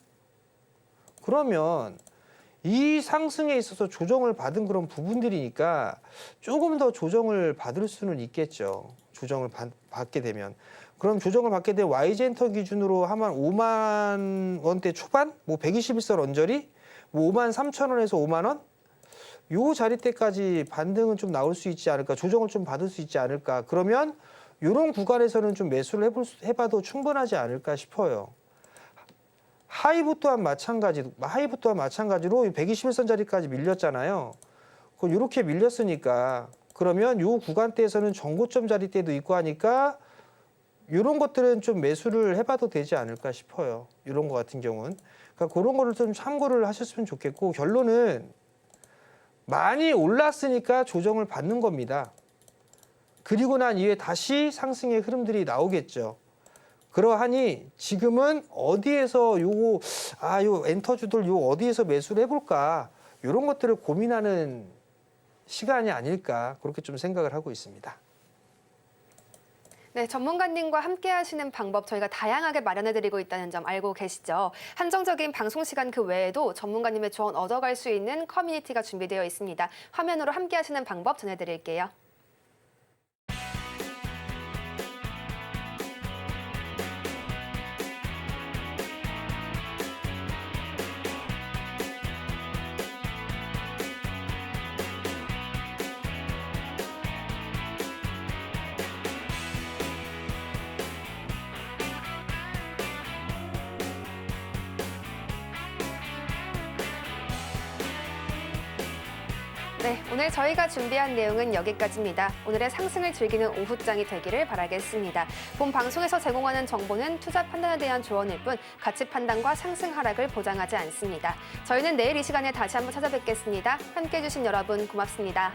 그러면 이 상승에 있어서 조정을 받은 그런 부분들이니까 조금 더 조정을 받을 수는 있겠죠. 조정을 받게 되면. 그럼 조정을 받게 된 YG엔터 기준으로 한 5만 원대 초반? 뭐 121선 언저리? 뭐 5만 3천 원에서 5만 원? 요 자리대까지 반등은 좀 나올 수 있지 않을까? 조정을 좀 받을 수 있지 않을까? 그러면 이런 구간에서는 좀 매수를 해봐도 충분하지 않을까 싶어요. 하이브 또한 마찬가지로 121선 자리까지 밀렸잖아요. 이렇게 밀렸으니까 그러면 요 구간대에서는 정고점 자리대도 있고 하니까 이런 것들은 좀 매수를 해봐도 되지 않을까 싶어요. 이런 거 같은 경우는. 그러니까 그런 거를 좀 참고를 하셨으면 좋겠고 결론은 많이 올랐으니까 조정을 받는 겁니다. 그리고 난 이후에 다시 상승의 흐름들이 나오겠죠. 그러하니 지금은 어디에서 요 엔터주들 어디에서 매수를 해볼까 이런 것들을 고민하는 시간이 아닐까 그렇게 좀 생각을 하고 있습니다. 네, 전문가님과 함께 하시는 방법 저희가 다양하게 마련해드리고 있다는 점 알고 계시죠? 한정적인 방송 시간 그 외에도 전문가님의 조언 얻어갈 수 있는 커뮤니티가 준비되어 있습니다. 화면으로 함께 하시는 방법 전해드릴게요. 네, 오늘 저희가 준비한 내용은 여기까지입니다. 오늘의 상승을 즐기는 오후장이 되기를 바라겠습니다. 본 방송에서 제공하는 정보는 투자 판단에 대한 조언일 뿐 가치 판단과 상승 하락을 보장하지 않습니다. 저희는 내일 이 시간에 다시 한번 찾아뵙겠습니다. 함께해 주신 여러분 고맙습니다.